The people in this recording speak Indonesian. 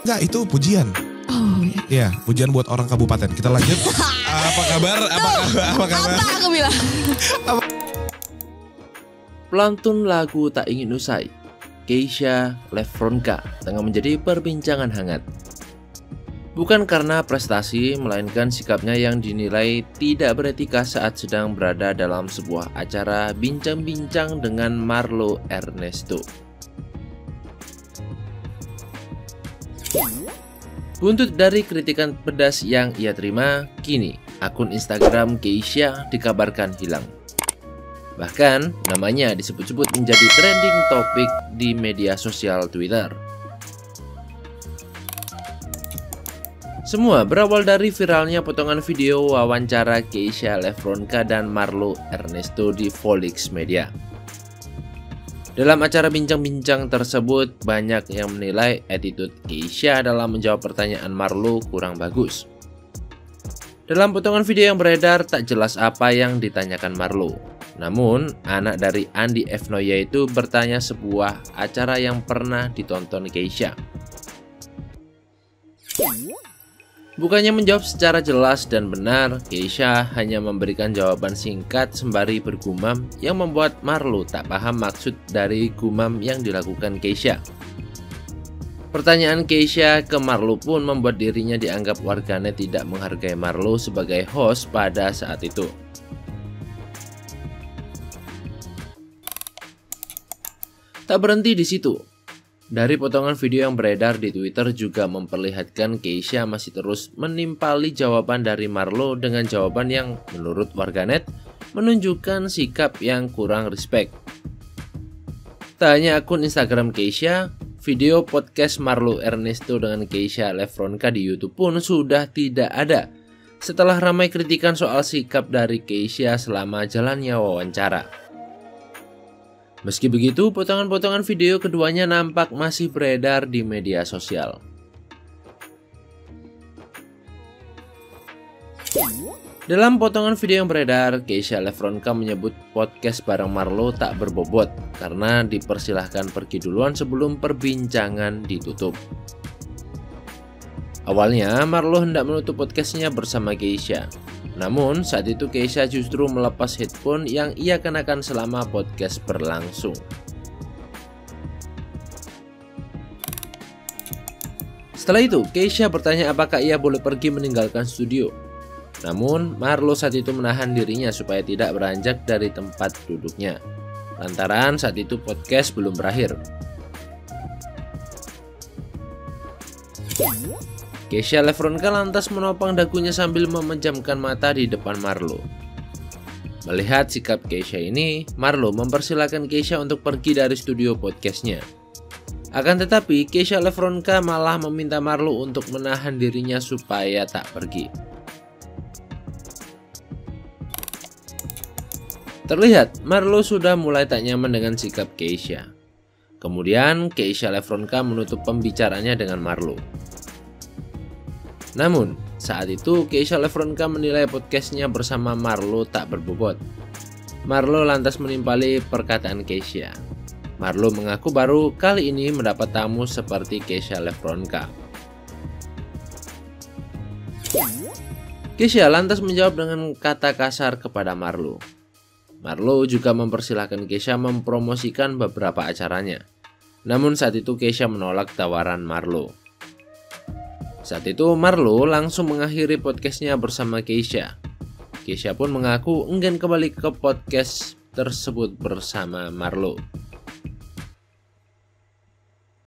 Enggak, itu pujian. Oh iya. Ya, pujian buat orang kabupaten. Kita lanjut. Apa kabar? Apa kabar? Apa aku bilang? Pelantun lagu Tak Ingin Usai, Keisha Lefronka, tengah menjadi perbincangan hangat. Bukan karena prestasi, melainkan sikapnya yang dinilai tidak beretika saat sedang berada dalam sebuah acara bincang-bincang dengan Marlo Ernesto. Buntut dari kritikan pedas yang ia terima, kini akun Instagram Keisha dikabarkan hilang. Bahkan namanya disebut-sebut menjadi trending topik di media sosial Twitter. Semua berawal dari viralnya potongan video wawancara Keisha Lefronka dan Marlo Ernesto di Volix Media. Dalam acara bincang-bincang tersebut, banyak yang menilai attitude Keisha dalam menjawab pertanyaan Marlo kurang bagus. Dalam potongan video yang beredar, tak jelas apa yang ditanyakan Marlo. Namun, anak dari Andi F. Noya itu bertanya sebuah acara yang pernah ditonton Keisha. Bukannya menjawab secara jelas dan benar, Keisha hanya memberikan jawaban singkat sembari bergumam yang membuat Marlo tak paham maksud dari gumam yang dilakukan Keisha. Pertanyaan Keisha ke Marlo pun membuat dirinya dianggap warganet tidak menghargai Marlo sebagai host pada saat itu. Tak berhenti di situ. Dari potongan video yang beredar di Twitter juga memperlihatkan Keisha masih terus menimpali jawaban dari Marlo dengan jawaban yang menurut warganet menunjukkan sikap yang kurang respect. Tak hanya akun Instagram Keisha, video podcast Marlo Ernesto dengan Keisha Lefronka di YouTube pun sudah tidak ada setelah ramai kritikan soal sikap dari Keisha selama jalannya wawancara. Meski begitu, potongan-potongan video keduanya nampak masih beredar di media sosial. Dalam potongan video yang beredar, Keisha Lefronka menyebut podcast bareng Marlo tak berbobot karena dipersilahkan pergi duluan sebelum perbincangan ditutup. Awalnya, Marlo hendak menutup podcastnya bersama Keisha. Namun, saat itu Keisha justru melepas headphone yang ia kenakan selama podcast berlangsung. Setelah itu, Keisha bertanya apakah ia boleh pergi meninggalkan studio. Namun, Marlo saat itu menahan dirinya supaya tidak beranjak dari tempat duduknya. Lantaran saat itu podcast belum berakhir. Keisha Lefronka lantas menopang dagunya sambil memejamkan mata di depan Marlo. Melihat sikap Keisha ini, Marlo mempersilahkan Keisha untuk pergi dari studio podcastnya. Akan tetapi, Keisha Lefronka malah meminta Marlo untuk menahan dirinya supaya tak pergi. Terlihat, Marlo sudah mulai tak nyaman dengan sikap Keisha. Kemudian, Keisha Lefronka menutup pembicaranya dengan Marlo. Namun, saat itu Keisha Lefronka menilai podcastnya bersama Marlo tak berbobot. Marlo lantas menimpali perkataan Keisha. Marlo mengaku baru kali ini mendapat tamu seperti Keisha Lefronka. Keisha lantas menjawab dengan kata kasar kepada Marlo. Marlo juga mempersilahkan Keisha mempromosikan beberapa acaranya. Namun saat itu Keisha menolak tawaran Marlo. Saat itu Marlo langsung mengakhiri podcastnya bersama Keisha. Keisha pun mengaku enggan kembali ke podcast tersebut bersama Marlo.